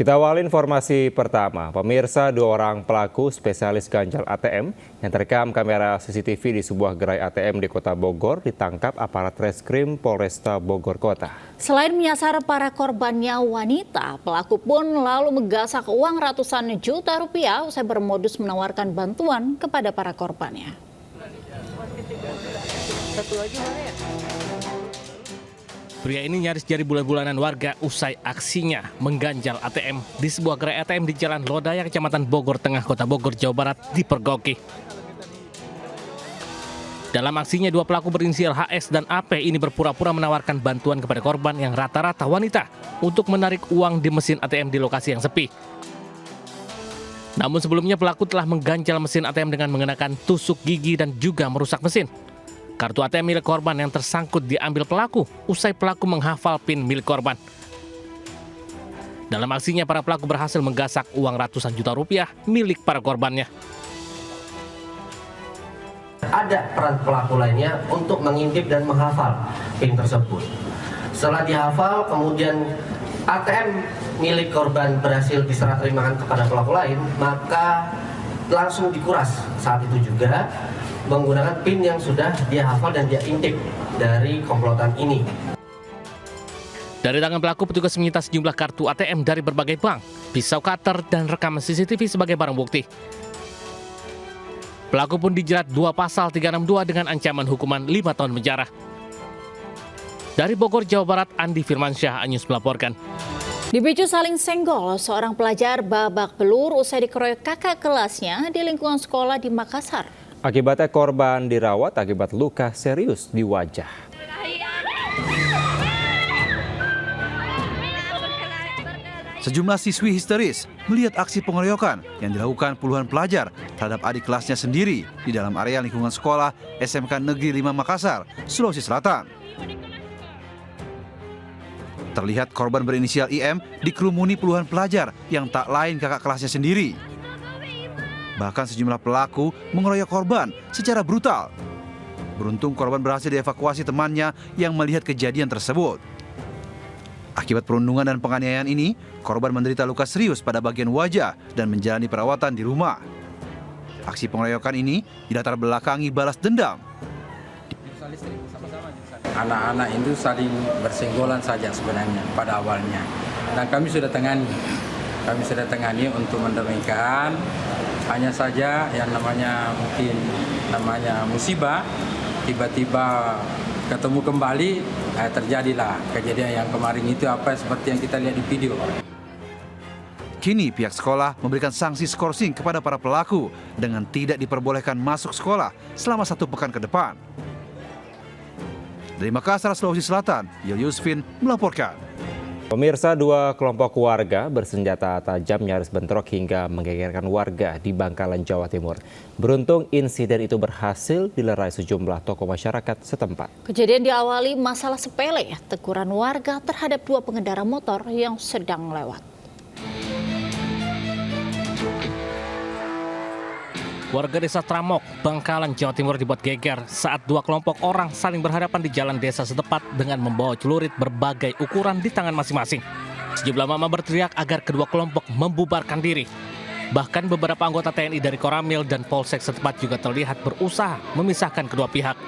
Kita awali informasi pertama. Pemirsa, 2 orang pelaku spesialis ganjal ATM yang terekam kamera CCTV di sebuah gerai ATM di Kota Bogor ditangkap aparat Reskrim Polresta Bogor Kota. Selain menyasar para korbannya wanita, pelaku pun lalu menggasak uang ratusan juta rupiah usai bermodus menawarkan bantuan kepada para korbannya. Pria ini nyaris jadi bulan-bulanan warga usai aksinya mengganjal ATM di sebuah gerai ATM di Jalan Lodaya, Kecamatan Bogor Tengah, Kota Bogor, Jawa Barat, dipergoki. Dalam aksinya, 2 pelaku berinisial HS dan AP ini berpura-pura menawarkan bantuan kepada korban yang rata-rata wanita untuk menarik uang di mesin ATM di lokasi yang sepi. Namun sebelumnya pelaku telah mengganjal mesin ATM dengan mengenakan tusuk gigi dan juga merusak mesin. Kartu ATM milik korban yang tersangkut diambil pelaku usai pelaku menghafal PIN milik korban. Dalam aksinya, para pelaku berhasil menggasak uang ratusan juta rupiah milik para korbannya. Ada peran pelaku lainnya untuk mengintip dan menghafal PIN tersebut. Setelah dihafal, kemudian ATM milik korban berhasil diserah terimakan kepada pelaku lain, maka langsung dikuras saat itu juga menggunakan PIN yang sudah dia hafal dan dia intip dari komplotan ini. Dari tangan pelaku, petugas menyita sejumlah kartu ATM dari berbagai bank, pisau cutter, dan rekaman CCTV sebagai barang bukti. Pelaku pun dijerat 2 pasal 362 dengan ancaman hukuman 5 tahun penjara. Dari Bogor, Jawa Barat, Andi Firmansyah, Anyus melaporkan. Dipicu saling senggol, seorang pelajar babak belur usai dikeroyok kakak kelasnya di lingkungan sekolah di Makassar. Akibatnya korban dirawat akibat luka serius di wajah. Sejumlah siswi histeris melihat aksi pengeroyokan yang dilakukan puluhan pelajar terhadap adik kelasnya sendiri di dalam area lingkungan sekolah SMK Negeri 5 Makassar, Sulawesi Selatan. Terlihat korban berinisial IM dikerumuni puluhan pelajar yang tak lain kakak kelasnya sendiri. Bahkan sejumlah pelaku mengeroyok korban secara brutal. Beruntung korban berhasil dievakuasi temannya yang melihat kejadian tersebut. Akibat perundungan dan penganiayaan ini, korban menderita luka serius pada bagian wajah dan menjalani perawatan di rumah. Aksi pengeroyokan ini dilatar belakangi balas dendam. Anak-anak itu saling bersenggolan saja sebenarnya pada awalnya. Dan kami sudah tangani untuk mendamaikan. Hanya saja yang namanya musibah, tiba-tiba ketemu kembali, terjadilah kejadian yang kemarin itu seperti yang kita lihat di video. Kini pihak sekolah memberikan sanksi skorsing kepada para pelaku dengan tidak diperbolehkan masuk sekolah selama 1 pekan ke depan. Dari Makassar, Sulawesi Selatan, Yusfin melaporkan. Pemirsa, 2 kelompok warga bersenjata tajam nyaris bentrok hingga menggegerkan warga di Bangkalan, Jawa Timur. Beruntung insiden itu berhasil dilerai sejumlah tokoh masyarakat setempat. Kejadian diawali masalah sepele, teguran warga terhadap 2 pengendara motor yang sedang lewat. Warga desa Tramok, Bangkalan, Jawa Timur dibuat geger saat 2 kelompok orang saling berhadapan di jalan desa setempat dengan membawa celurit berbagai ukuran di tangan masing-masing. Sejumlah mama berteriak agar kedua kelompok membubarkan diri. Bahkan beberapa anggota TNI dari Koramil dan Polsek setempat juga terlihat berusaha memisahkan kedua pihak.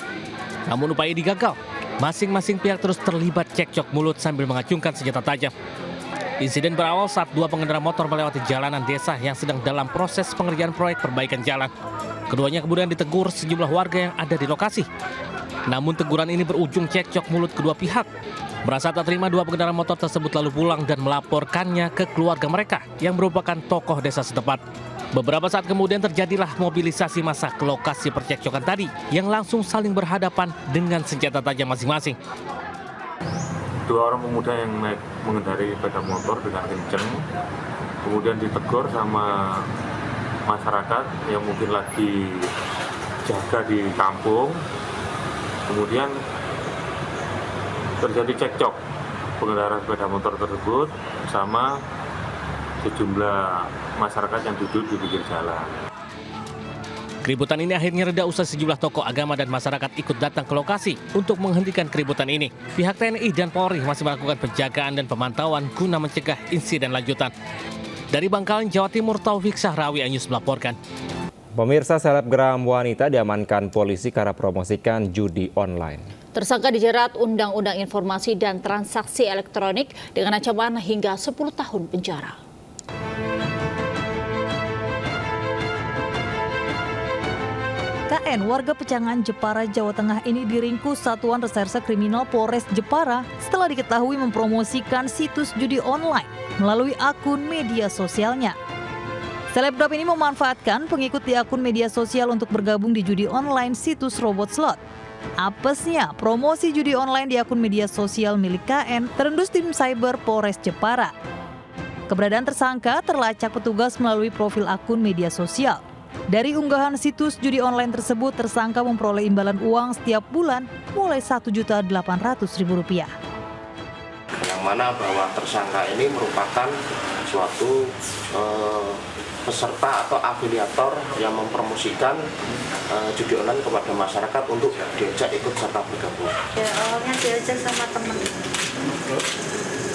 Namun upaya ini gagal. Masing-masing pihak terus terlibat cekcok mulut sambil mengacungkan senjata tajam. Insiden berawal saat 2 pengendara motor melewati jalanan desa yang sedang dalam proses pengerjaan proyek perbaikan jalan. Keduanya kemudian ditegur sejumlah warga yang ada di lokasi. Namun teguran ini berujung cekcok mulut kedua pihak. Merasa tak terima, 2 pengendara motor tersebut lalu pulang dan melaporkannya ke keluarga mereka yang merupakan tokoh desa setempat. Beberapa saat kemudian terjadilah mobilisasi massa ke lokasi percekcokan tadi yang langsung saling berhadapan dengan senjata tajam masing-masing. 2 orang pemuda yang mengendarai sepeda motor dengan kenceng, kemudian ditegur sama masyarakat yang mungkin lagi jaga di kampung. Kemudian terjadi cekcok pengendara sepeda motor tersebut sama sejumlah masyarakat yang duduk di pinggir jalan. Keributan ini akhirnya reda usai sejumlah tokoh agama dan masyarakat ikut datang ke lokasi untuk menghentikan keributan ini. Pihak TNI dan Polri masih melakukan penjagaan dan pemantauan guna mencegah insiden lanjutan. Dari Bangkalan, Jawa Timur, Taufik Syahrawi, Anyus melaporkan. Pemirsa, selebgram wanita diamankan polisi karena promosikan judi online. Tersangka dijerat Undang-Undang Informasi dan Transaksi Elektronik dengan ancaman hingga 10 tahun penjara. KN warga Pecangan, Jepara, Jawa Tengah ini diringkus Satuan Reserse Kriminal Polres Jepara setelah diketahui mempromosikan situs judi online melalui akun media sosialnya. Selebgram ini memanfaatkan pengikut di akun media sosial untuk bergabung di judi online situs robot slot. Apesnya, promosi judi online di akun media sosial milik KN terendus tim cyber Polres Jepara. Keberadaan tersangka terlacak petugas melalui profil akun media sosial. Dari unggahan situs judi online tersebut, tersangka memperoleh imbalan uang setiap bulan mulai Rp1.800.000. Yang mana bahwa tersangka ini merupakan suatu peserta atau afiliator yang mempromosikan judi online kepada masyarakat untuk diajak ikut serta bergabung. Ya, awalnya diajak sama teman.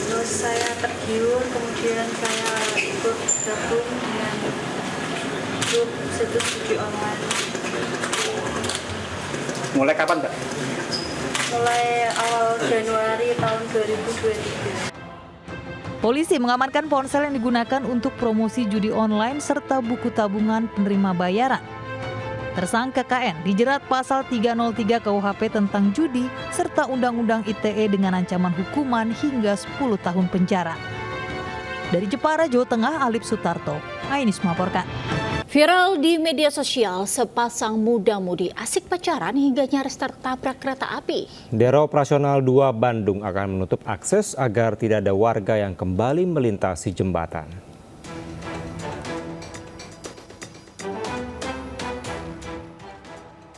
Terus saya tergiur, kemudian saya ikut gabung dengan grup situs judi online. Mulai kapan, Mbak? Mulai awal Januari tahun 2023. Polisi mengamankan ponsel yang digunakan untuk promosi judi online serta buku tabungan penerima bayaran. Tersangka KN dijerat pasal 303 KUHP tentang judi serta Undang-Undang ITE dengan ancaman hukuman hingga 10 tahun penjara. Dari Jepara, Jawa Tengah, Alip Sutarto, Ainis melaporkan. Viral di media sosial, sepasang muda-mudi asik pacaran hingga nyaris tertabrak kereta api. Daerah Operasional 2 Bandung akan menutup akses agar tidak ada warga yang kembali melintasi jembatan.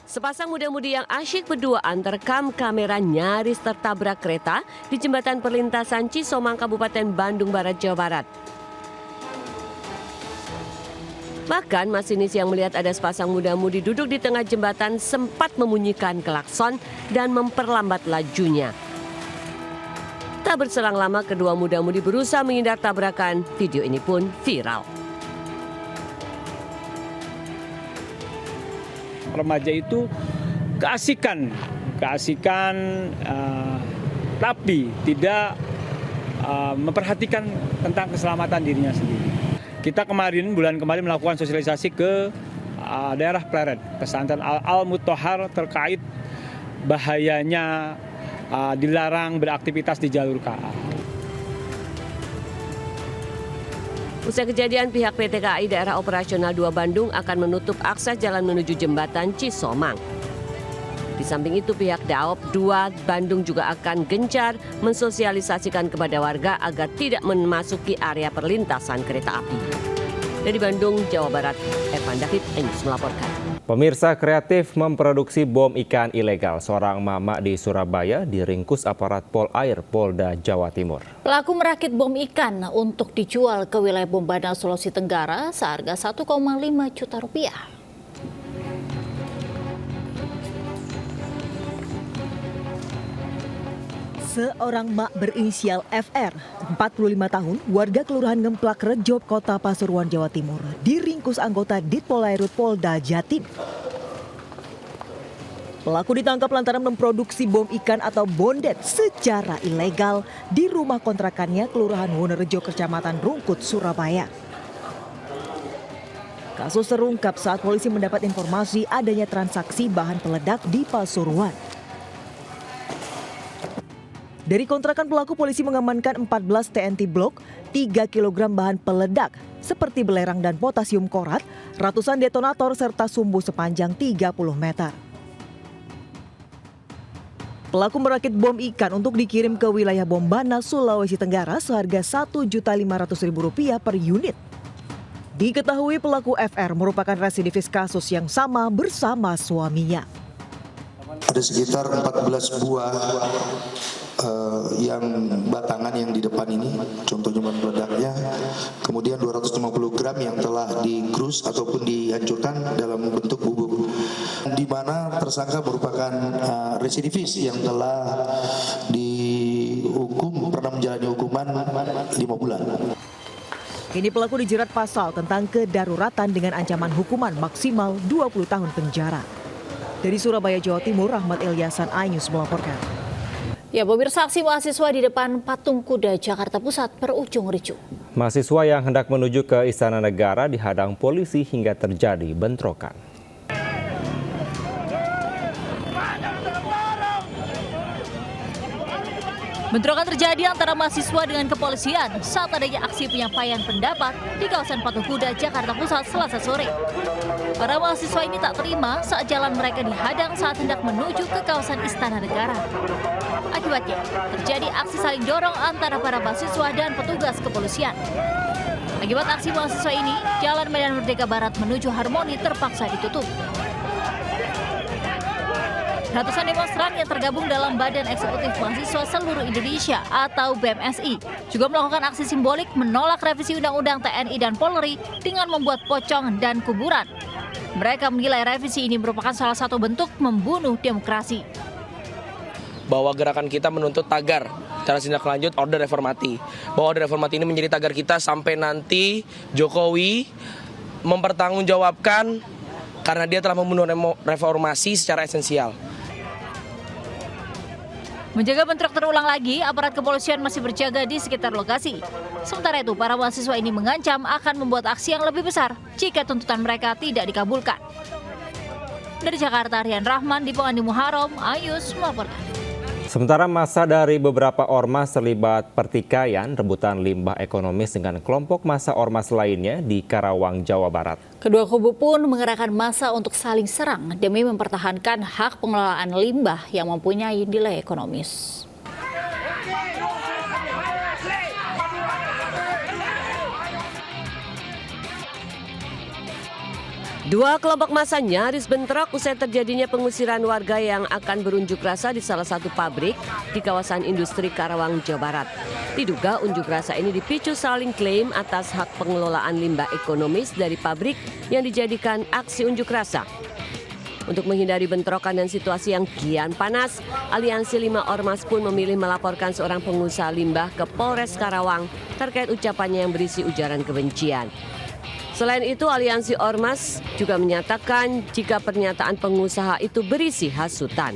Sepasang muda-mudi yang asyik berduaan terekam kamera nyaris tertabrak kereta di jembatan perlintasan Cisomang, Kabupaten Bandung Barat, Jawa Barat. Bahkan masinis yang melihat ada sepasang muda-mudi duduk di tengah jembatan sempat membunyikan klakson dan memperlambat lajunya. Tak berselang lama kedua muda-mudi berusaha menghindar tabrakan. Video ini pun viral. Remaja itu keasikan, tapi tidak memperhatikan tentang keselamatan dirinya sendiri. Kita bulan kemarin melakukan sosialisasi ke daerah Pleret, pesantren Al-Mutahhar terkait bahayanya dilarang beraktivitas di jalur KA. Usai kejadian, pihak PT KAI Daerah Operasional 2 Bandung akan menutup akses jalan menuju jembatan Cisomang. Di samping itu, pihak Daop 2 Bandung juga akan gencar mensosialisasikan kepada warga agar tidak memasuki area perlintasan kereta api. Dari Bandung, Jawa Barat, Evan David, Anyus melaporkan. Pemirsa, kreatif memproduksi bom ikan ilegal. Seorang mama di Surabaya diringkus aparat Polair Polda Jawa Timur. Pelaku merakit bom ikan untuk dijual ke wilayah Bombana, Sulawesi Tenggara seharga Rp1,5 juta. Seorang mak berinisial FR, 45 tahun, warga Kelurahan Ngemplak Rejo, Kota Pasuruan, Jawa Timur, diringkus anggota Ditpolairut Polda Jatim. Pelaku ditangkap lantaran memproduksi bom ikan atau bondet secara ilegal di rumah kontrakannya Kelurahan Wonorejo, Kecamatan Rungkut, Surabaya. Kasus terungkap saat polisi mendapat informasi adanya transaksi bahan peledak di Pasuruan. Dari kontrakan pelaku, polisi mengamankan 14 TNT Block, 3 kg bahan peledak seperti belerang dan potasium korat, ratusan detonator serta sumbu sepanjang 30 meter. Pelaku merakit bom ikan untuk dikirim ke wilayah Bombana, Sulawesi Tenggara seharga Rp1.500.000 per unit. Diketahui pelaku FR merupakan residivis kasus yang sama bersama suaminya. Ada sekitar 14 buah yang batangan yang di depan ini, contohnya bahan peledaknya, kemudian 250 gram yang telah dikrus ataupun dihancurkan dalam bentuk bubuk di mana tersangka merupakan residivis yang telah dihukum pernah menjalani hukuman 5 bulan. Kini pelaku dijerat pasal tentang kedaruratan dengan ancaman hukuman maksimal 20 tahun penjara. Dari Surabaya, Jawa Timur, Rahmat Ilyasan, iNews melaporkan. Ya, pemirsa, aksi mahasiswa di depan Patung Kuda Jakarta Pusat berujung ricuh. Mahasiswa yang hendak menuju ke Istana Negara dihadang polisi hingga terjadi bentrokan. Bentrokan terjadi antara mahasiswa dengan kepolisian saat adanya aksi penyampaian pendapat di kawasan Patung Kuda Jakarta Pusat Selasa sore. Para mahasiswa ini tak terima saat jalan mereka dihadang saat hendak menuju ke kawasan Istana Negara. Akibatnya, terjadi aksi saling dorong antara para mahasiswa dan petugas kepolisian. Akibat aksi mahasiswa ini, Jalan Medan Merdeka Barat menuju Harmoni terpaksa ditutup. Ratusan demonstran yang tergabung dalam Badan Eksekutif Mahasiswa Seluruh Indonesia atau BMSI juga melakukan aksi simbolik menolak revisi Undang-Undang TNI dan Polri dengan membuat pocong dan kuburan. Mereka menilai revisi ini merupakan salah satu bentuk membunuh demokrasi. Bahwa gerakan kita menuntut tagar tindak lanjut Orde Reformati. Bahwa Orde Reformati ini menjadi tagar kita sampai nanti Jokowi mempertanggungjawabkan karena dia telah membunuh reformasi secara esensial. Menjaga bentrok terulang lagi, aparat kepolisian masih berjaga di sekitar lokasi. Sementara itu, para mahasiswa ini mengancam akan membuat aksi yang lebih besar jika tuntutan mereka tidak dikabulkan. Dari Jakarta, Rian Rahman, Dipo Andi Muharom, iNews melaporkan. Sementara massa dari beberapa ormas terlibat pertikaian rebutan limbah ekonomis dengan kelompok massa ormas lainnya di Karawang, Jawa Barat. Kedua kubu pun mengerahkan massa untuk saling serang demi mempertahankan hak pengelolaan limbah yang mempunyai nilai ekonomis. Dua kelompok massa nyaris bentrok usai terjadinya pengusiran warga yang akan berunjuk rasa di salah satu pabrik di kawasan industri Karawang, Jawa Barat. Diduga unjuk rasa ini dipicu saling klaim atas hak pengelolaan limbah ekonomis dari pabrik yang dijadikan aksi unjuk rasa. Untuk menghindari bentrokan dan situasi yang kian panas, Aliansi 5 Ormas pun memilih melaporkan seorang pengusaha limbah ke Polres Karawang terkait ucapannya yang berisi ujaran kebencian. Selain itu, Aliansi Ormas juga menyatakan jika pernyataan pengusaha itu berisi hasutan.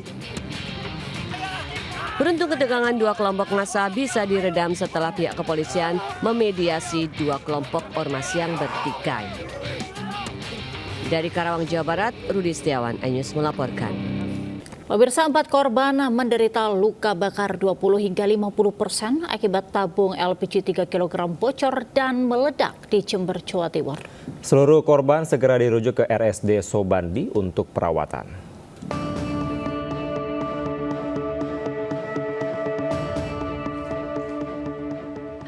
Beruntung ketegangan dua kelompok massa bisa diredam setelah pihak kepolisian memediasi dua kelompok ormas yang bertikai. Dari Karawang, Jawa Barat, Rudi Setiawan, iNews melaporkan. Pemirsa, 4 korban menderita luka bakar 20 hingga 50% akibat tabung LPG 3 kg bocor dan meledak di Jember, Jawa Timur. Seluruh korban segera dirujuk ke RSD Sobandi untuk perawatan.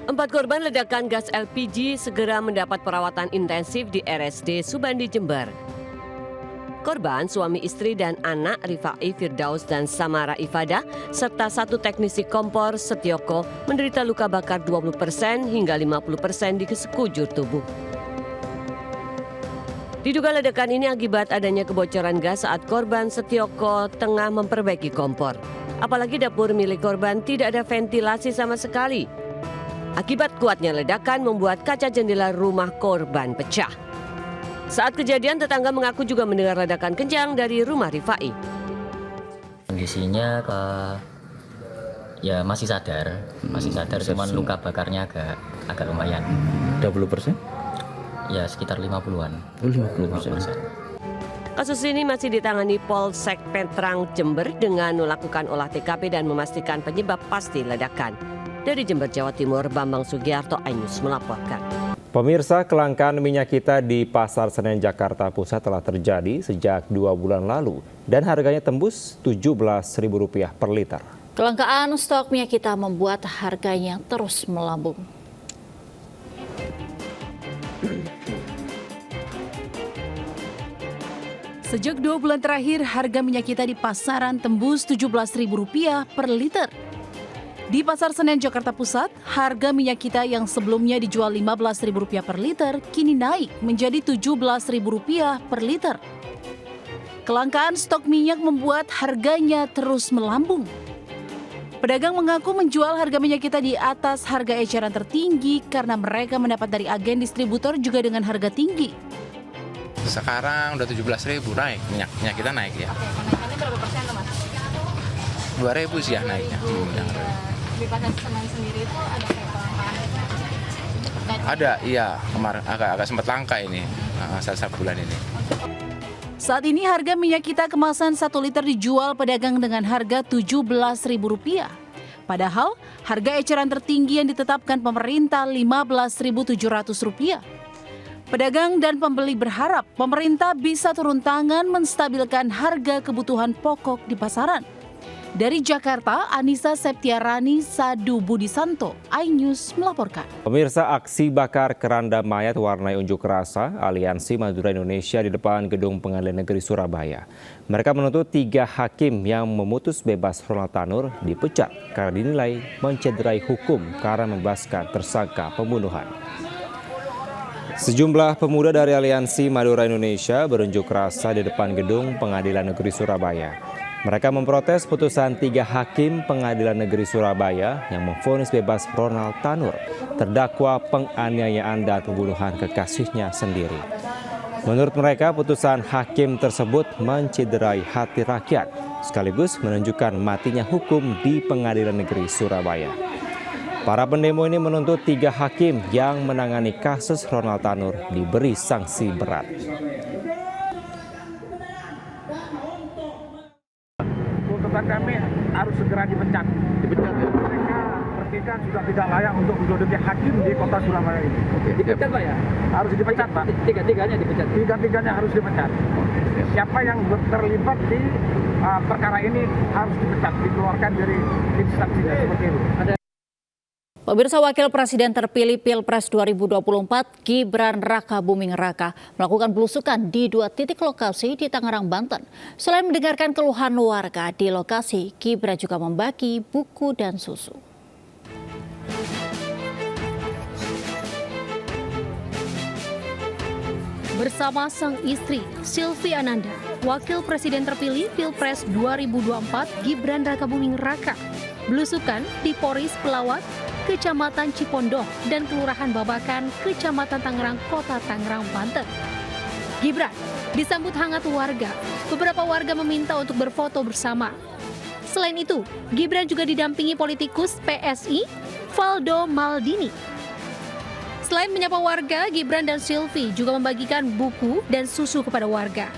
Empat korban ledakan gas LPG segera mendapat perawatan intensif di RSD Subandi, Jember. Korban, suami istri dan anak Rifai Firdaus dan Samara Ifada, serta satu teknisi kompor Setioko menderita luka bakar 20% hingga 50% di sekujur tubuh. Diduga ledakan ini akibat adanya kebocoran gas saat korban Setioko tengah memperbaiki kompor. Apalagi dapur milik korban tidak ada ventilasi sama sekali. Akibat kuatnya ledakan membuat kaca jendela rumah korban pecah. Saat kejadian, tetangga mengaku juga mendengar ledakan kencang dari rumah Rifai. Kondisinya ya masih sadar, cuman luka bakarnya agak lumayan. 20%? Ya sekitar 50-an. 50%. Kasus ini masih ditangani Polsek Petrang, Jember dengan melakukan olah TKP dan memastikan penyebab pasti ledakan. Dari Jember, Jawa Timur, Bambang Sugiarto, iNews melaporkan. Pemirsa, kelangkaan minyak kita di Pasar Senen Jakarta Pusat telah terjadi sejak 2 bulan lalu dan harganya tembus Rp17.000 per liter. Kelangkaan stok minyak kita membuat harganya terus melambung. Sejak 2 bulan terakhir, harga minyak kita di pasaran tembus Rp17.000 per liter. Di Pasar Senen Jakarta Pusat, harga minyak kita yang sebelumnya dijual Rp15.000 per liter kini naik menjadi Rp17.000 per liter. Kelangkaan stok minyak membuat harganya terus melambung. Pedagang mengaku menjual harga minyak kita di atas harga eceran tertinggi karena mereka mendapat dari agen distributor juga dengan harga tinggi. Sekarang udah 17.000 naik, minyak kita naik ya. Oke, kenaikannya berapa persen tuh Mas? 2.000 sih ya naiknya. Di pasar Senen sendiri itu ada kayak kelangkaan? Ada, iya. Kemarin agak sempat langka ini saat bulan ini. Saat ini harga minyak kita kemasan 1 liter dijual pedagang dengan harga Rp17.000. Padahal harga eceran tertinggi yang ditetapkan pemerintah Rp15.700. Pedagang dan pembeli berharap pemerintah bisa turun tangan menstabilkan harga kebutuhan pokok di pasaran. Dari Jakarta, Anissa Septiarani, Sadu Budisanto, iNews melaporkan. Pemirsa, aksi bakar keranda mayat warnai unjuk rasa Aliansi Madura Indonesia di depan Gedung Pengadilan Negeri Surabaya. Mereka menuntut 3 hakim yang memutus bebas Ronald Tanur dipecat karena dinilai mencederai hukum karena membebaskan tersangka pembunuhan. Sejumlah pemuda dari Aliansi Madura Indonesia berunjuk rasa di depan Gedung Pengadilan Negeri Surabaya. Mereka memprotes putusan 3 hakim Pengadilan Negeri Surabaya yang memvonis bebas Ronald Tanur, terdakwa penganiayaan dan pembunuhan kekasihnya sendiri. Menurut mereka, putusan hakim tersebut mencederai hati rakyat, sekaligus menunjukkan matinya hukum di Pengadilan Negeri Surabaya. Para pendemo ini menuntut 3 hakim yang menangani kasus Ronald Tanur diberi sanksi berat. Tuntutan kami harus segera dipecat. Dipecat ya? Mereka bertiga sudah tidak layak untuk menduduki hakim di kota Surabaya ini. Dipecat Pak ya? Harus dipecat Pak. Tiga-tiganya dipecat? Tiga-tiganya harus dipecat. Siapa yang terlibat di perkara ini harus dipecat, dikeluarkan dari instansinya seperti itu. Pemirsa, Wakil Presiden terpilih Pilpres 2024 Gibran Rakabuming Raka melakukan belusukan di 2 titik lokasi di Tangerang, Banten. Selain mendengarkan keluhan warga di lokasi, Gibran juga membagi buku dan susu. Bersama sang istri, Silvi Ananda, Wakil Presiden terpilih Pilpres 2024 Gibran Rakabuming Raka belusukan di Poris Pelawat, Kecamatan Cipondok, dan Kelurahan Babakan, Kecamatan Tangerang, Kota Tangerang, Banten. Gibran disambut hangat warga. Beberapa warga meminta untuk berfoto bersama. Selain itu, Gibran juga didampingi politikus PSI, Valdo Maldini. Selain menyapa warga, Gibran dan Silvi juga membagikan buku dan susu kepada warga.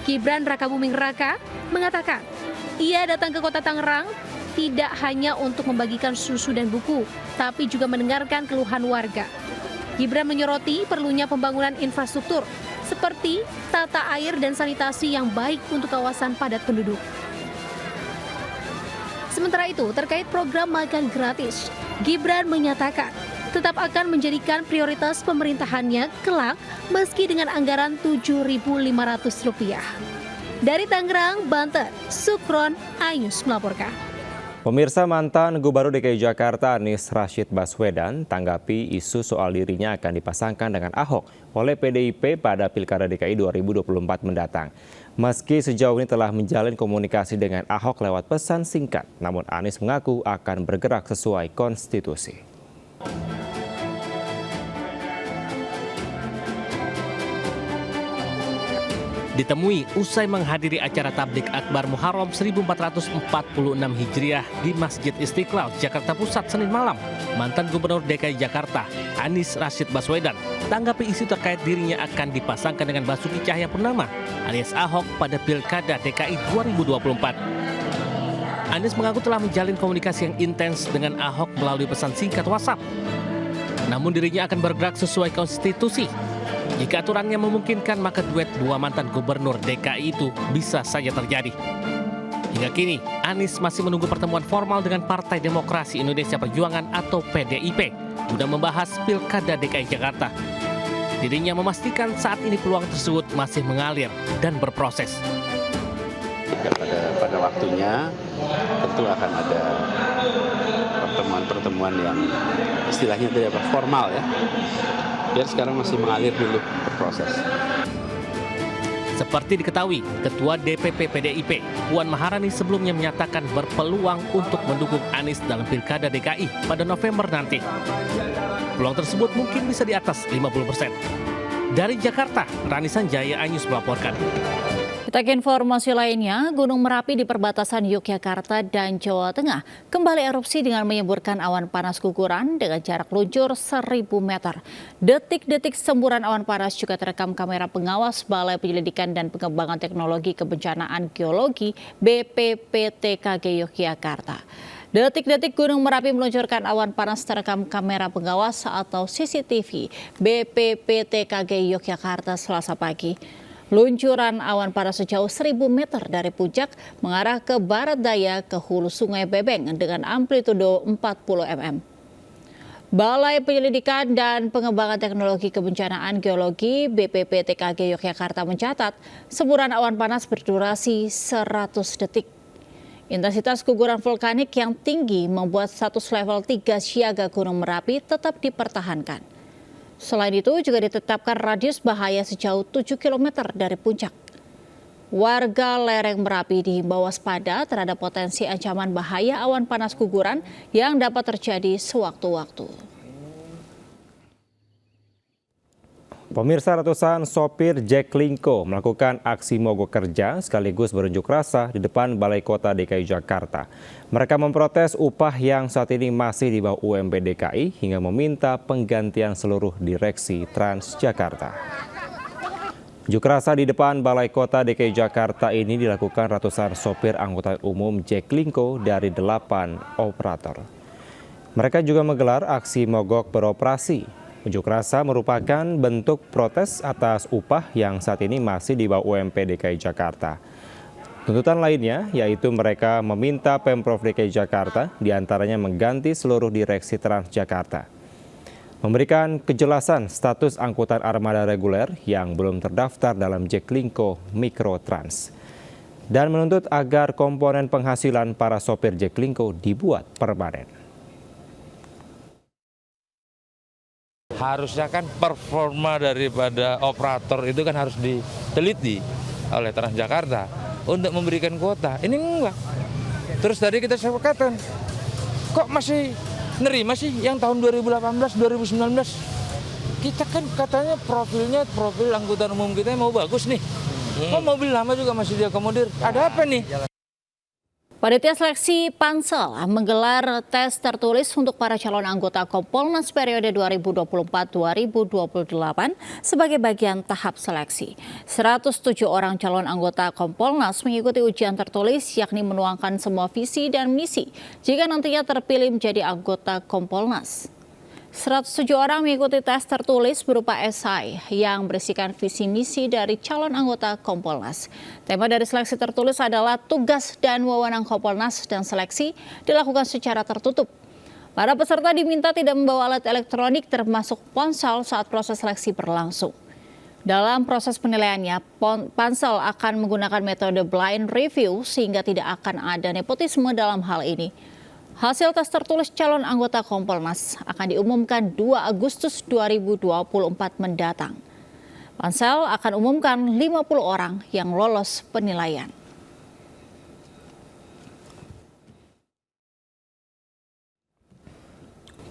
Gibran Rakabuming Raka mengatakan, ia datang ke Kota Tangerang tidak hanya untuk membagikan susu dan buku, tapi juga mendengarkan keluhan warga. Gibran menyoroti perlunya pembangunan infrastruktur, seperti tata air dan sanitasi yang baik untuk kawasan padat penduduk. Sementara itu, terkait program makan gratis, Gibran menyatakan tetap akan menjadikan prioritas pemerintahannya kelak meski dengan anggaran Rp7.500. Dari Tangerang, Banten, Sukron, iNews melaporkan. Pemirsa, mantan Gubernur DKI Jakarta Anies Rashid Baswedan tanggapi isu soal dirinya akan dipasangkan dengan Ahok oleh PDIP pada Pilkada DKI 2024 mendatang. Meski sejauh ini telah menjalin komunikasi dengan Ahok lewat pesan singkat, namun Anies mengaku akan bergerak sesuai konstitusi. Ditemui usai menghadiri acara Tablik Akbar Muharram 1446 Hijriah di Masjid Istiqlal, Jakarta Pusat, Senin malam, mantan Gubernur DKI Jakarta Anies Rashid Baswedan tanggapi isu terkait dirinya akan dipasangkan dengan Basuki Cahayapurnama alias Ahok pada Pilkada DKI 2024. Anies mengaku telah menjalin komunikasi yang intens dengan Ahok melalui pesan singkat WhatsApp. Namun dirinya akan bergerak sesuai konstitusi. Jika aturannya memungkinkan, maka duet 2 mantan gubernur DKI itu bisa saja terjadi. Hingga kini, Anies masih menunggu pertemuan formal dengan Partai Demokrasi Indonesia Perjuangan atau PDIP guna membahas Pilkada DKI Jakarta. Dirinya memastikan saat ini peluang tersebut masih mengalir dan berproses. Pada waktunya tentu akan ada pertemuan-pertemuan yang istilahnya tidak formal ya. Biar sekarang masih mengalir dulu proses. Seperti diketahui, Ketua DPP PDIP, Puan Maharani sebelumnya menyatakan berpeluang untuk mendukung Anies dalam Pilkada DKI pada November nanti. Peluang tersebut mungkin bisa di atas 50%. Dari Jakarta, Rani Sanjaya, iNews melaporkan. Kita ke informasi lainnya, Gunung Merapi di perbatasan Yogyakarta dan Jawa Tengah kembali erupsi dengan menyemburkan awan panas guguran dengan jarak luncur 1.000 meter. Detik-detik semburan awan panas juga terekam kamera pengawas Balai Penyelidikan dan Pengembangan Teknologi Kebencanaan Geologi BPPTKG Yogyakarta. Detik-detik Gunung Merapi meluncurkan awan panas terekam kamera pengawas atau CCTV BPPTKG Yogyakarta Selasa pagi. Luncuran awan panas sejauh 1.000 meter dari puncak mengarah ke barat daya ke hulu Sungai Bebeng dengan amplitudo 40 mm. Balai Penyelidikan dan Pengembangan Teknologi Kebencanaan Geologi BPPTKG Yogyakarta mencatat semburan awan panas berdurasi 100 detik. Intensitas guguran vulkanik yang tinggi membuat status level 3 siaga Gunung Merapi tetap dipertahankan. Selain itu juga ditetapkan radius bahaya sejauh 7 km dari puncak. Warga lereng Merapi dihimbau waspada terhadap potensi ancaman bahaya awan panas guguran yang dapat terjadi sewaktu-waktu. Pemirsa, ratusan sopir Jaklingko melakukan aksi mogok kerja sekaligus berunjuk rasa di depan Balai Kota DKI Jakarta. Mereka memprotes upah yang saat ini masih di bawah UMP DKI hingga meminta penggantian seluruh direksi Transjakarta. Unjuk rasa di depan Balai Kota DKI Jakarta ini dilakukan ratusan sopir angkutan umum Jaklingko dari 8 operator. Mereka juga menggelar aksi mogok beroperasi. Unjuk rasa merupakan bentuk protes atas upah yang saat ini masih di bawah UMP DKI Jakarta. Tuntutan lainnya yaitu mereka meminta Pemprov DKI Jakarta diantaranya mengganti seluruh direksi Transjakarta, memberikan kejelasan status angkutan armada reguler yang belum terdaftar dalam Jaklingko Mikrotrans, dan menuntut agar komponen penghasilan para sopir Jaklingko dibuat permanen. Harusnya kan performa daripada operator itu kan harus diteliti oleh Transjakarta untuk memberikan kuota. Ini enggak. Terus tadi kita sepakatan, kok masih nerima sih yang tahun 2018, 2019? Kita kan katanya profil angkutan umum kita mau bagus nih. Kok mobil lama juga masih diakomodir? Ada apa nih? Panitia seleksi Pansel menggelar tes tertulis untuk para calon anggota Kompolnas periode 2024-2028 sebagai bagian tahap seleksi. 107 orang calon anggota Kompolnas mengikuti ujian tertulis yakni menuangkan semua visi dan misi jika nantinya terpilih menjadi anggota Kompolnas. 107 orang mengikuti tes tertulis berupa esai yang berisikan visi misi dari calon anggota Kompolnas. Tema dari seleksi tertulis adalah tugas dan wewenang Kompolnas dan seleksi dilakukan secara tertutup. Para peserta diminta tidak membawa alat elektronik termasuk ponsel saat proses seleksi berlangsung. Dalam proses penilaiannya, Pansel akan menggunakan metode blind review sehingga tidak akan ada nepotisme dalam hal ini. Hasil tes tertulis calon anggota Kompolnas akan diumumkan 2 Agustus 2024 mendatang. Pansel akan umumkan 50 orang yang lolos penilaian.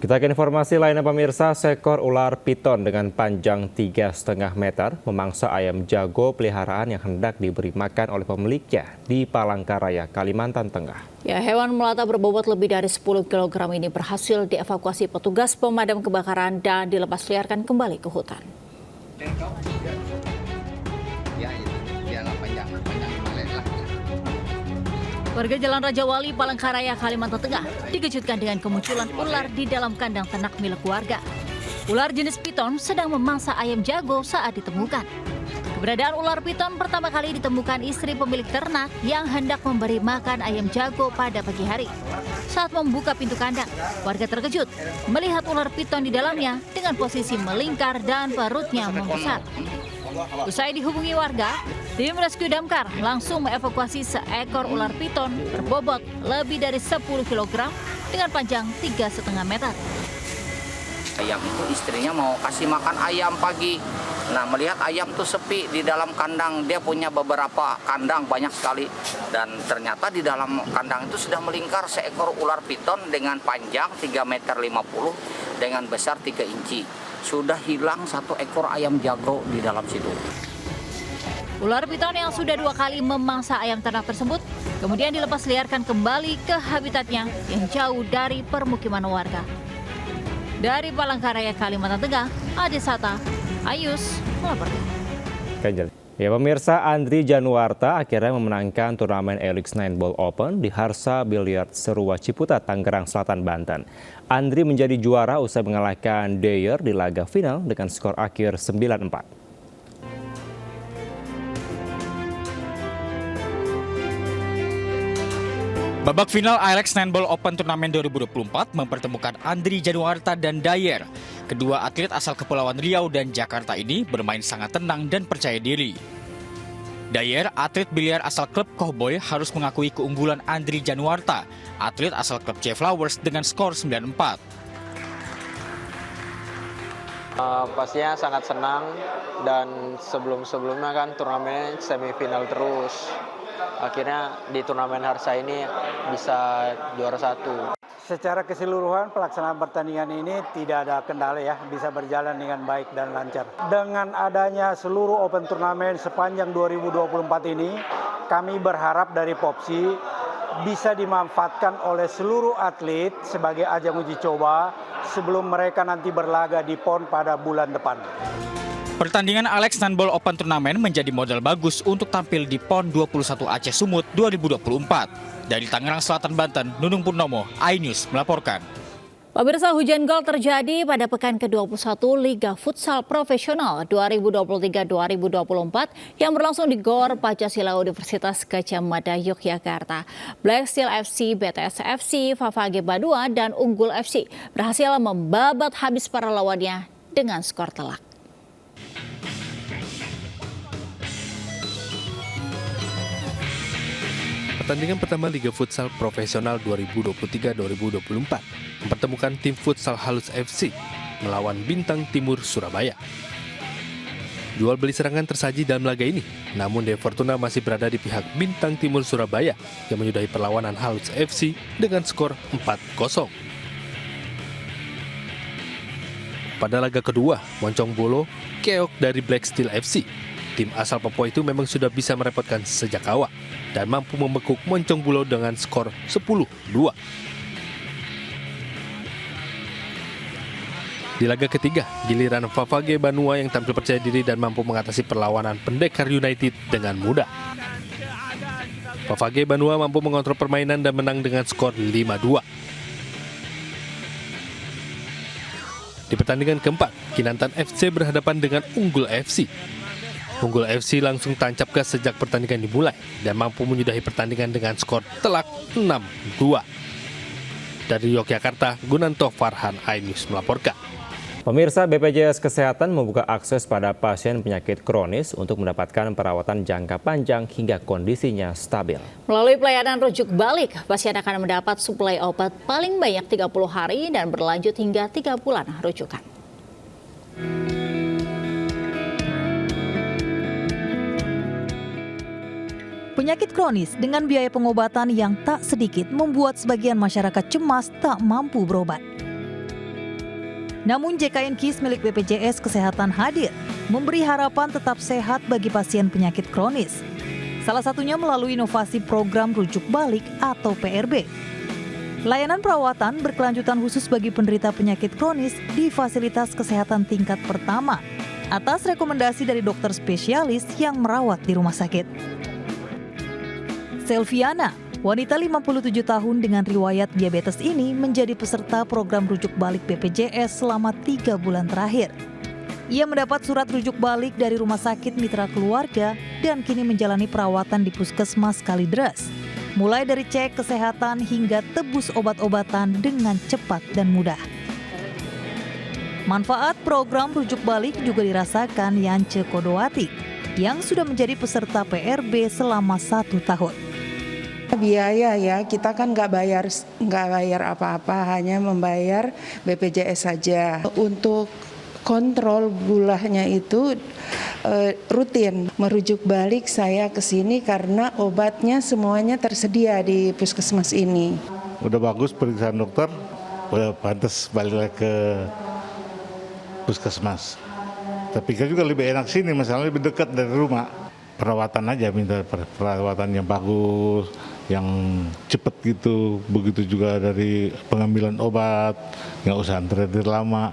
Kita ke informasi lainnya pemirsa, seekor ular piton dengan panjang 3,5 meter memangsa ayam jago peliharaan yang hendak diberi makan oleh pemiliknya di Palangkaraya, Kalimantan Tengah. Ya, hewan melata berbobot lebih dari 10 kg ini berhasil dievakuasi petugas pemadam kebakaran dan dilepas liarkan kembali ke hutan. Warga Jalan Raja Wali, Palangkaraya, Kalimantan Tengah dikejutkan dengan kemunculan ular di dalam kandang ternak milik warga. Ular jenis piton sedang memangsa ayam jago saat ditemukan. Keberadaan ular piton pertama kali ditemukan istri pemilik ternak yang hendak memberi makan ayam jago pada pagi hari. Saat membuka pintu kandang, warga terkejut melihat ular piton di dalamnya dengan posisi melingkar dan perutnya membesar. Usai dihubungi warga, tim rescue damkar langsung mengevakuasi seekor ular piton berbobot lebih dari 10 kg dengan panjang 3,5 meter. Ayam itu istrinya mau kasih makan ayam pagi, Nah, melihat ayam tuh sepi di dalam kandang, dia punya beberapa kandang banyak sekali, dan ternyata di dalam kandang itu sudah melingkar seekor ular piton dengan panjang 3,50 meter dengan besar 3 inci. Sudah hilang 1 ekor ayam jago di dalam situ. Ular piton yang sudah 2 kali memangsa ayam ternak tersebut kemudian dilepas liarkan kembali ke habitatnya yang jauh dari permukiman warga. Dari Palangkaraya, Kalimantan Tengah, Adesata Ayus melaporkan. Ya pemirsa, Andri Januarta akhirnya memenangkan turnamen Elix 9 Ball Open di Harsa Billiard Serua Ciputat, Tangerang Selatan, Banten. Andri menjadi juara usai mengalahkan Dyer di laga final dengan skor akhir 9-4. Babak final Elix 9 Ball Open Turnamen 2024 mempertemukan Andri Januarta dan Dyer. Kedua atlet asal Kepulauan Riau dan Jakarta ini bermain sangat tenang dan percaya diri. Dyer, atlet biliar asal klub Cowboy, harus mengakui keunggulan Andri Januarta, atlet asal klub C Flowers dengan skor 9-4. Pastinya sangat senang, dan sebelumnya kan turnamen semifinal terus. Akhirnya di turnamen Harsa ini bisa juara 1. Secara keseluruhan pelaksanaan pertandingan ini tidak ada kendala ya, bisa berjalan dengan baik dan lancar. Dengan adanya seluruh open turnamen sepanjang 2024 ini, kami berharap dari Popsi bisa dimanfaatkan oleh seluruh atlet sebagai ajang uji coba sebelum mereka nanti berlaga di PON pada bulan depan. Pertandingan Elix 9 Ball Open Turnamen menjadi modal bagus untuk tampil di PON 21 Aceh Sumut 2024. Dari Tangerang Selatan, Banten, Nunung Purnomo, iNews melaporkan. Pemirsa, hujan gol terjadi pada pekan ke-21 Liga Futsal Profesional 2023-2024 yang berlangsung di Gor Pancasila Universitas Gajah Mada, Yogyakarta. Black Steel FC, BTS FC, Favage Badua, dan Unggul FC berhasil membabat habis para lawannya dengan skor telak. Pertandingan pertama Liga Futsal Profesional 2023-2024 mempertemukan tim Futsal Halus FC melawan Bintang Timur Surabaya. Jual beli serangan tersaji dalam laga ini, namun De Fortuna masih berada di pihak Bintang Timur Surabaya yang menyudahi perlawanan Halus FC dengan skor 4-0. Pada laga kedua, Moncong Bolo keok dari Black Steel FC. Tim asal Papua itu memang sudah bisa merepotkan sejak awal dan mampu membekuk Moncong Bolo dengan skor 10-2. Di laga ketiga, giliran Favage Banua yang tampil percaya diri dan mampu mengatasi perlawanan Pendekar United dengan mudah. Favage Banua mampu mengontrol permainan dan menang dengan skor 5-2. Di pertandingan keempat, Kinantan FC berhadapan dengan Unggul FC. Unggul FC langsung tancap gas sejak pertandingan dimulai dan mampu menyudahi pertandingan dengan skor telak 6-2. Dari Yogyakarta, Gunanto Farhan, iNews melaporkan. Pemirsa, BPJS Kesehatan membuka akses pada pasien penyakit kronis untuk mendapatkan perawatan jangka panjang hingga kondisinya stabil. Melalui pelayanan rujuk balik, pasien akan mendapat suplai obat paling banyak 30 hari dan berlanjut hingga 3 bulan rujukan. Penyakit kronis dengan biaya pengobatan yang tak sedikit membuat sebagian masyarakat cemas tak mampu berobat. Namun JKN KIS milik BPJS Kesehatan hadir, memberi harapan tetap sehat bagi pasien penyakit kronis. Salah satunya melalui inovasi program rujuk balik atau PRB. Layanan perawatan berkelanjutan khusus bagi penderita penyakit kronis di fasilitas kesehatan tingkat pertama, atas rekomendasi dari dokter spesialis yang merawat di rumah sakit. Selviana, wanita 57 tahun dengan riwayat diabetes ini menjadi peserta program rujuk balik BPJS selama 3 bulan terakhir. Ia mendapat surat rujuk balik dari Rumah Sakit Mitra Keluarga dan kini menjalani perawatan di Puskesmas Kalideres. Mulai dari cek kesehatan hingga tebus obat-obatan dengan cepat dan mudah. Manfaat program rujuk balik juga dirasakan Yance Kodowati yang sudah menjadi peserta PRB selama 1 tahun. Biaya ya, kita kan nggak bayar apa-apa, hanya membayar BPJS saja. Untuk kontrol gulanya itu rutin. Merujuk balik saya ke sini karena obatnya semuanya tersedia di puskesmas ini. Udah bagus pemeriksaan dokter, udah pantas balik lagi ke puskesmas. Tapi kan juga lebih enak sini, masalahnya lebih dekat dari rumah. Perawatan aja, minta perawatan yang bagus, yang cepet gitu. Begitu juga dari pengambilan obat, nggak usah antri lama.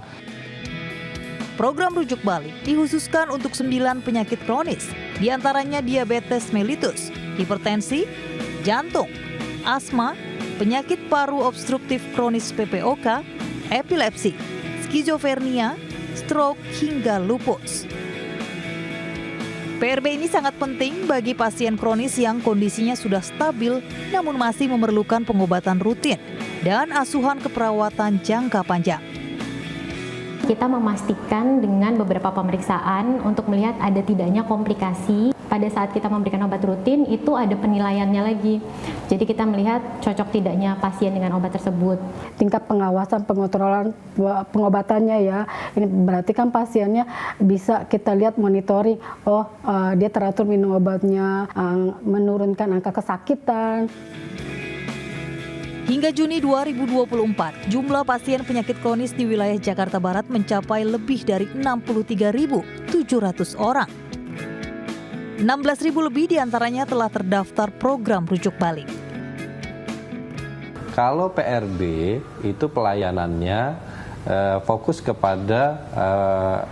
Program rujuk balik dikhususkan untuk 9 penyakit kronis, diantaranya diabetes mellitus, hipertensi, jantung, asma, penyakit paru obstruktif kronis PPOK, epilepsi, skizofrenia, stroke, hingga lupus. PRB ini sangat penting bagi pasien kronis yang kondisinya sudah stabil namun masih memerlukan pengobatan rutin dan asuhan keperawatan jangka panjang. Kita memastikan dengan beberapa pemeriksaan untuk melihat ada tidaknya komplikasi. Pada saat kita memberikan obat rutin, itu ada penilaiannya lagi. Jadi kita melihat cocok tidaknya pasien dengan obat tersebut. Tingkat pengawasan, pengontrolan pengobatannya ya. Ini berarti kan pasiennya bisa kita lihat monitoring. Dia teratur minum obatnya, menurunkan angka kesakitan. Hingga Juni 2024, jumlah pasien penyakit kronis di wilayah Jakarta Barat mencapai lebih dari 63.700 orang. 16.000 lebih diantaranya telah terdaftar program rujuk balik. Kalau PRB itu pelayanannya fokus kepada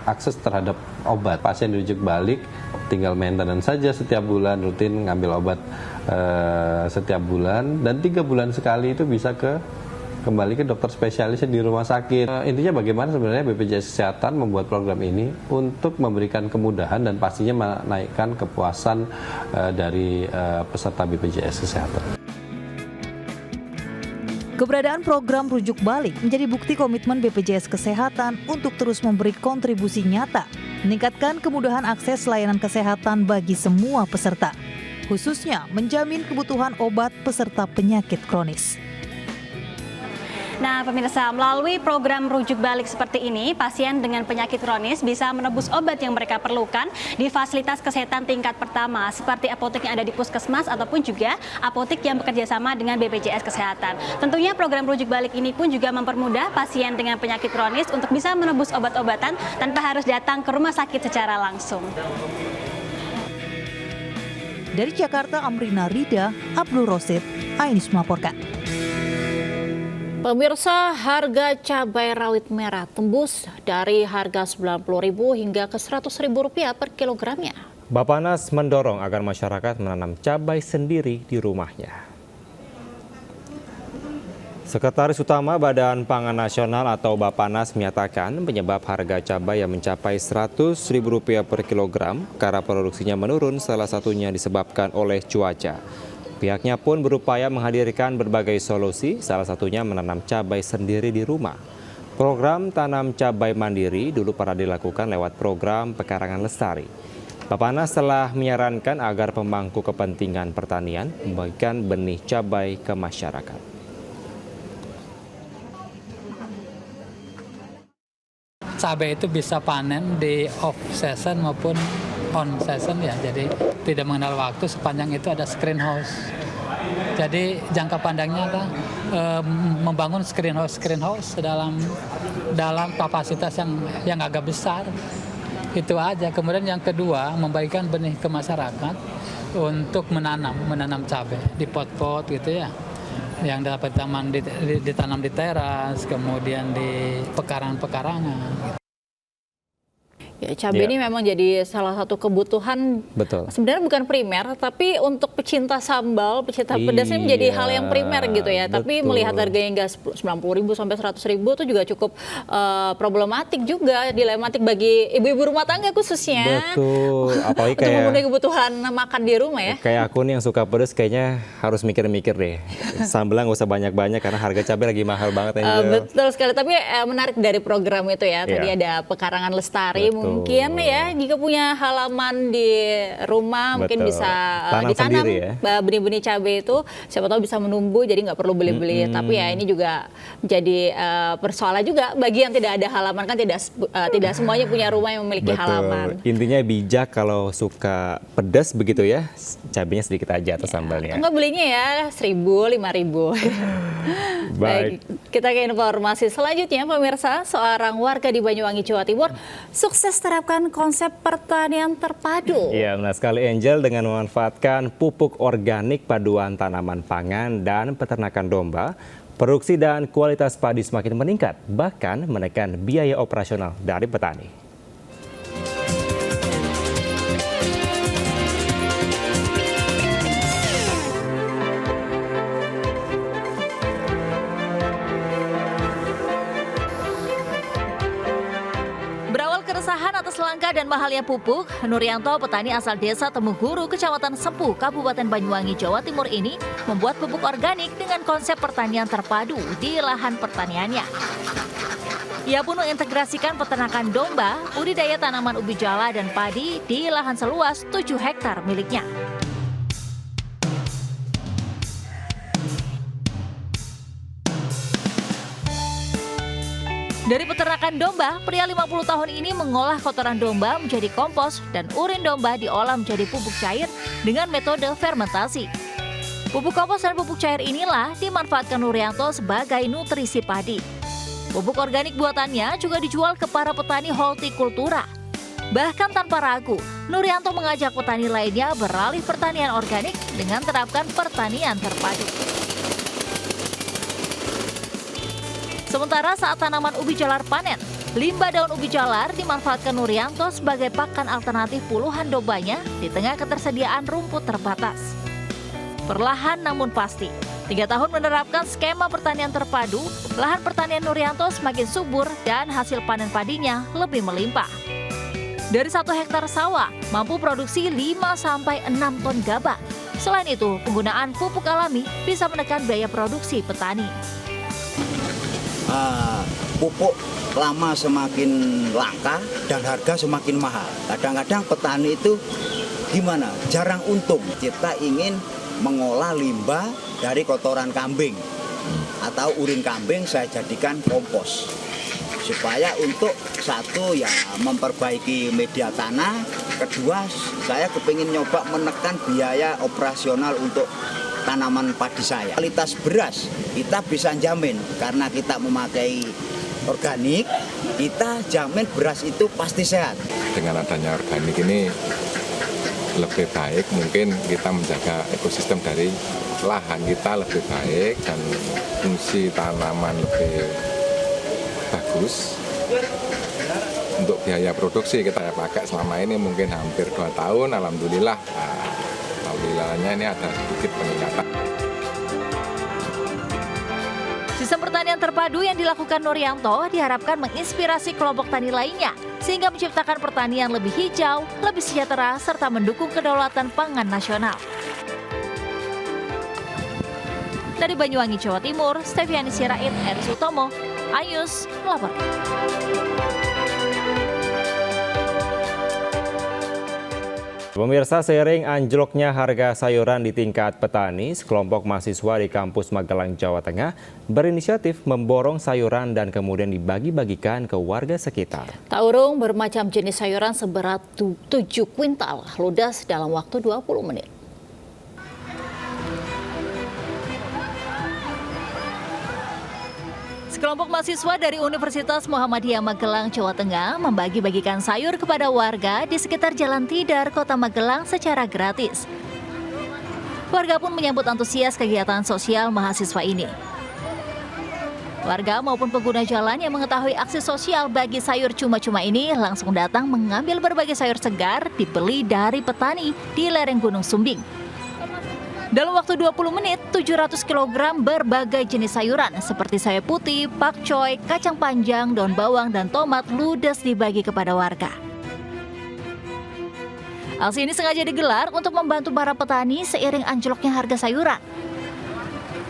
akses terhadap obat. Pasien rujuk balik tinggal maintenance saja setiap bulan, rutin ngambil obat setiap bulan, dan 3 bulan sekali itu bisa kembali ke dokter spesialis di rumah sakit. Intinya bagaimana sebenarnya BPJS Kesehatan membuat program ini untuk memberikan kemudahan dan pastinya menaikkan kepuasan dari peserta BPJS Kesehatan. Keberadaan program rujuk balik menjadi bukti komitmen BPJS Kesehatan untuk terus memberi kontribusi nyata, meningkatkan kemudahan akses layanan kesehatan bagi semua peserta, khususnya menjamin kebutuhan obat peserta penyakit kronis. Nah, pemirsa, melalui program rujuk balik seperti ini, pasien dengan penyakit kronis bisa menebus obat yang mereka perlukan di fasilitas kesehatan tingkat pertama, seperti apotek yang ada di puskesmas ataupun juga apotek yang bekerja sama dengan BPJS Kesehatan. Tentunya program rujuk balik ini pun juga mempermudah pasien dengan penyakit kronis untuk bisa menebus obat-obatan tanpa harus datang ke rumah sakit secara langsung. Dari Jakarta, Amrina Rida, Abdul Rosid, Ainus melaporkan. Pemirsa, harga cabai rawit merah tembus dari harga Rp90.000 hingga ke Rp100.000 per kilogramnya. Bappenas mendorong agar masyarakat menanam cabai sendiri di rumahnya. Sekretaris Utama Badan Pangan Nasional atau Bappenas menyatakan penyebab harga cabai yang mencapai Rp100.000 per kilogram karena produksinya menurun, salah satunya disebabkan oleh cuaca. Pihaknya pun berupaya menghadirkan berbagai solusi, salah satunya menanam cabai sendiri di rumah. Program tanam cabai mandiri dulu pernah dilakukan lewat program pekarangan lestari. Bappenas telah menyarankan agar pemangku kepentingan pertanian membagikan benih cabai ke masyarakat. Cabai itu bisa panen di off season maupun on season ya, jadi tidak mengenal waktu sepanjang itu ada screen house. Jadi jangka pandangnya adalah membangun screen house dalam kapasitas yang agak besar. Itu aja. Kemudian yang kedua, membagikan benih ke masyarakat untuk menanam cabai di pot-pot gitu ya. Yang dapat ditanam di teras, kemudian di pekarangan-pekarangan. Ya, cabai ini memang jadi salah satu kebutuhan. Betul. Sebenarnya bukan primer, tapi untuk pecinta sambal, pecinta pedas ini menjadi hal yang primer gitu ya. Betul. Tapi melihat harganya hingga Rp90.000 sampai Rp100.000 itu juga cukup problematik juga, dilematik bagi ibu-ibu rumah tangga khususnya. Betul. Apalagi untuk memenuhi kebutuhan makan di rumah ya. Kayak aku nih yang suka pedas kayaknya harus mikir-mikir deh. Sambalnya nggak usah banyak-banyak karena harga cabai lagi mahal banget. Betul sekali. Tapi menarik dari program itu ya. Tadi ada pekarangan lestari. Mungkin ya jika punya halaman di rumah mungkin bisa Tanam ditanam sendiri ya. benih-benih cabai itu, siapa tahu bisa menumbuh jadi nggak perlu beli-beli. Tapi ya ini juga menjadi persoalan juga bagi yang tidak ada halaman, kan tidak semuanya punya rumah yang memiliki halaman. Intinya bijak kalau suka pedas begitu ya, cabenya sedikit aja atau sambalnya. Enggak belinya ya 1.000, 5.000. Baik, kita ke informasi selanjutnya pemirsa. Seorang warga di Banyuwangi, Jawa Timur sukses terapkan konsep pertanian terpadu. Iya, benar sekali Angel, dengan memanfaatkan pupuk organik paduan tanaman pangan dan peternakan domba, produksi dan kualitas padi semakin meningkat, bahkan menekan biaya operasional dari petani. Berawal keresahan atas langka dan mahalnya pupuk, Nuryanto, petani asal desa Temuhuru, Kecamatan Sempu, Kabupaten Banyuwangi, Jawa Timur ini membuat pupuk organik dengan konsep pertanian terpadu di lahan pertaniannya. Ia pun mengintegrasikan peternakan domba, budidaya tanaman ubi jala dan padi di lahan seluas 7 hektar miliknya. Dari peternakan domba, pria 50 tahun ini mengolah kotoran domba menjadi kompos dan urin domba diolah menjadi pupuk cair dengan metode fermentasi. Pupuk kompos dan pupuk cair inilah dimanfaatkan Nuryanto sebagai nutrisi padi. Pupuk organik buatannya juga dijual ke para petani hortikultura. Bahkan tanpa ragu, Nuryanto mengajak petani lainnya beralih pertanian organik dengan terapkan pertanian terpadu. Sementara saat tanaman ubi jalar panen, limbah daun ubi jalar dimanfaatkan Nuryanto sebagai pakan alternatif puluhan dombanya di tengah ketersediaan rumput terbatas. Perlahan namun pasti, 3 tahun menerapkan skema pertanian terpadu, lahan pertanian Nuryanto semakin subur dan hasil panen padinya lebih melimpah. Dari 1 hektar sawah, mampu produksi 5-6 ton gabah. Selain itu, penggunaan pupuk alami bisa menekan biaya produksi petani. Pupuk lama semakin langka dan harga semakin mahal. Kadang-kadang petani itu gimana? Jarang untung. Kita ingin mengolah limbah dari kotoran kambing atau urin kambing saya jadikan kompos. Supaya untuk satu ya memperbaiki media tanah, kedua saya kepingin nyoba menekan biaya operasional untuk tanaman padi saya. Kualitas beras kita bisa jamin karena kita memakai organik, kita jamin beras itu pasti sehat. Dengan adanya organik ini lebih baik, mungkin kita menjaga ekosistem dari lahan kita lebih baik dan fungsi tanaman lebih bagus. Untuk biaya produksi kita pakai selama ini mungkin hampir 2 tahun, alhamdulillah. Alhamdulillahnya ini ada sedikit peningkatan. Sistem pertanian terpadu yang dilakukan Nuryanto diharapkan menginspirasi kelompok tani lainnya sehingga menciptakan pertanian lebih hijau, lebih sejahtera, serta mendukung kedaulatan pangan nasional. Dari Banyuwangi, Jawa Timur, Steviani Sirait, Eri Sutomo, Ayus melaporkan. Pemirsa, seiring anjloknya harga sayuran di tingkat petani, sekelompok mahasiswa di kampus Magelang, Jawa Tengah berinisiatif memborong sayuran dan kemudian dibagi-bagikan ke warga sekitar. Taurung bermacam jenis sayuran seberat 7 kuintal ludes dalam waktu 20 menit. Sekelompok mahasiswa dari Universitas Muhammadiyah Magelang, Jawa Tengah membagi-bagikan sayur kepada warga di sekitar Jalan Tidar, Kota Magelang secara gratis. Warga pun menyambut antusias kegiatan sosial mahasiswa ini. Warga maupun pengguna jalan yang mengetahui aksi sosial bagi sayur cuma-cuma ini langsung datang mengambil berbagai sayur segar dibeli dari petani di lereng Gunung Sumbing. Dalam waktu 20 menit, 700 kg berbagai jenis sayuran seperti sayur putih, pakcoy, kacang panjang, daun bawang, dan tomat ludes dibagi kepada warga. Aksi ini sengaja digelar untuk membantu para petani seiring anjloknya harga sayuran.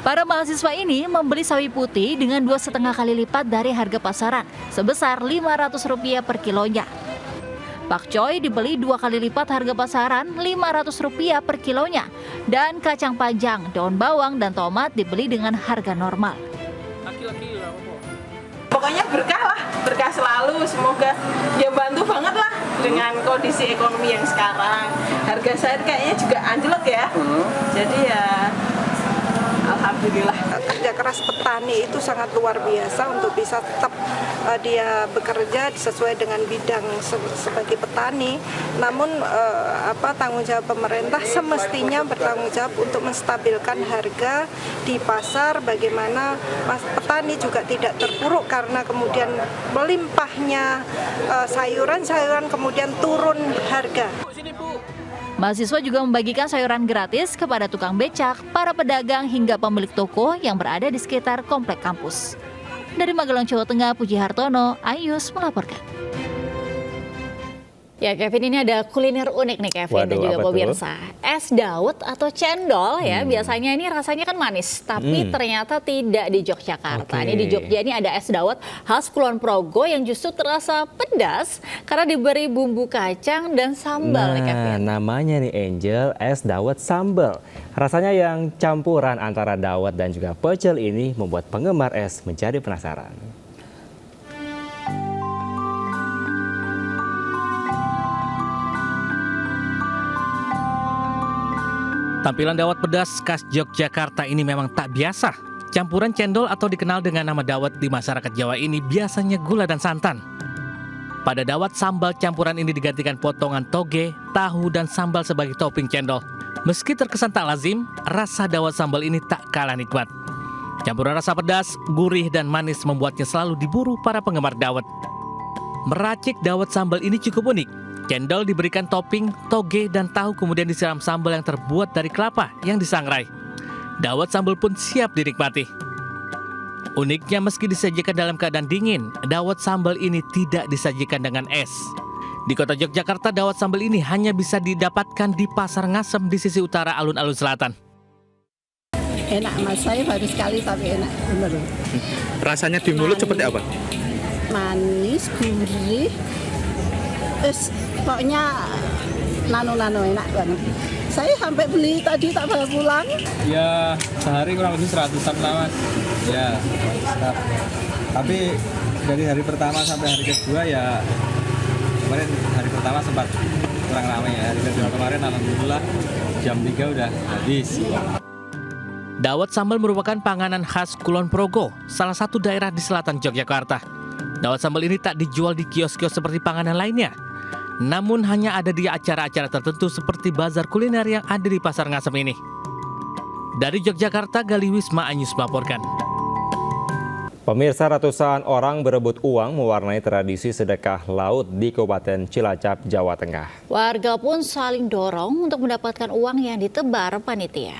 Para mahasiswa ini membeli sawi putih dengan 2,5 kali lipat dari harga pasaran, sebesar Rp500 per kilonya. Pakcoy dibeli 2 kali lipat harga pasaran Rp500 per kilonya. Dan kacang panjang, daun bawang, dan tomat dibeli dengan harga normal. Pokoknya berkah lah, berkah selalu. Semoga ya bantu banget lah dengan kondisi ekonomi yang sekarang. Harga sayur kayaknya juga anjlok ya. Jadi ya alhamdulillah. Kerja keras petani itu sangat luar biasa untuk bisa tetap dia bekerja sesuai dengan bidang sebagai petani. Namun tanggung jawab pemerintah semestinya bertanggung jawab untuk menstabilkan harga di pasar. Bagaimana petani juga tidak terpuruk karena kemudian melimpahnya sayuran kemudian turun harga. Mahasiswa juga membagikan sayuran gratis kepada tukang becak, para pedagang hingga pemilik toko yang berada di sekitar komplek kampus. Dari Magelang, Jawa Tengah, Puji Hartono, Ayus melaporkan. Ya Kevin, ini ada kuliner unik nih Kevin. Dan juga pemirsa. Es dawet atau cendol ya, biasanya ini rasanya kan manis, tapi ternyata tidak di Yogyakarta. Ini di Jogja ini ada es dawet khas Kulon Progo yang justru terasa pedas karena diberi bumbu kacang dan sambal nih Kevin. Namanya nih Angel, es dawet sambal. Rasanya yang campuran antara dawet dan juga pecel ini membuat penggemar es menjadi penasaran. Tampilan dawet pedas khas Yogyakarta ini memang tak biasa. Campuran cendol atau dikenal dengan nama dawet di masyarakat Jawa ini biasanya gula dan santan. Pada dawet, sambal campuran ini digantikan potongan toge, tahu, dan sambal sebagai topping cendol. Meski terkesan tak lazim, rasa dawet sambal ini tak kalah nikmat. Campuran rasa pedas, gurih, dan manis membuatnya selalu diburu para penggemar dawet. Meracik dawet sambal ini cukup unik. Cendol diberikan topping, toge, dan tahu kemudian disiram sambal yang terbuat dari kelapa yang disangrai. Dawet sambal pun siap dinikmati. Uniknya meski disajikan dalam keadaan dingin, dawet sambal ini tidak disajikan dengan es. Di kota Yogyakarta, dawet sambal ini hanya bisa didapatkan di Pasar Ngasem di sisi utara alun-alun selatan. Enak mas, saya baru sekali tapi enak bener. Rasanya di mulut seperti apa? Manis, gurih, pokoknya nano enak banget. Saya sampai beli tadi tak bawa pulang. Ya sehari kurang lebih 100-an lah mas. Ya, tapi dari hari pertama sampai hari kedua ya, kemarin hari pertama sempat kurang ramai ya. Hari kedua kemarin alhamdulillah jam 3 udah habis. Dawet sambal merupakan panganan khas Kulon Progo, salah satu daerah di selatan Yogyakarta. Dawet sambal ini tak dijual di kios-kios seperti panganan lainnya. Namun hanya ada di acara-acara tertentu seperti bazar kuliner yang ada di Pasar Ngasem ini. Dari Yogyakarta, Gali Wisma Anyus melaporkan. Pemirsa, ratusan orang berebut uang mewarnai tradisi sedekah laut di Kabupaten Cilacap, Jawa Tengah. Warga pun saling dorong untuk mendapatkan uang yang ditebar panitia.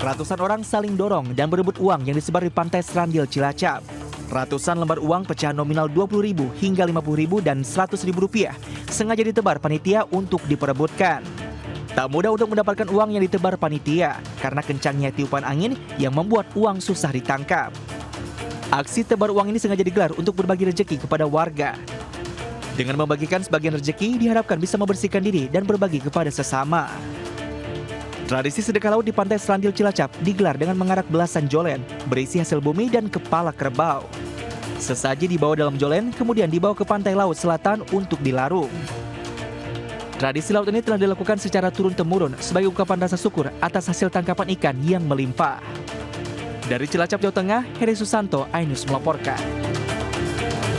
Ratusan orang saling dorong dan berebut uang yang disebar di pantai Serandil, Cilacap. Ratusan lembar uang pecahan nominal Rp20.000 hingga Rp50.000 dan Rp100.000 sengaja ditebar panitia untuk diperebutkan. Tak mudah untuk mendapatkan uang yang ditebar panitia karena kencangnya tiupan angin yang membuat uang susah ditangkap. Aksi tebar uang ini sengaja digelar untuk berbagi rezeki kepada warga. Dengan membagikan sebagian rezeki diharapkan bisa membersihkan diri dan berbagi kepada sesama. Tradisi sedekah laut di pantai Serandil Cilacap digelar dengan mengarak belasan jolen berisi hasil bumi dan kepala kerbau. Sesaji dibawa dalam jolen kemudian dibawa ke pantai laut selatan untuk dilarung. Tradisi laut ini telah dilakukan secara turun-temurun sebagai ungkapan rasa syukur atas hasil tangkapan ikan yang melimpah. Dari Cilacap, Jawa Tengah, Heri Susanto, Ainus melaporkan.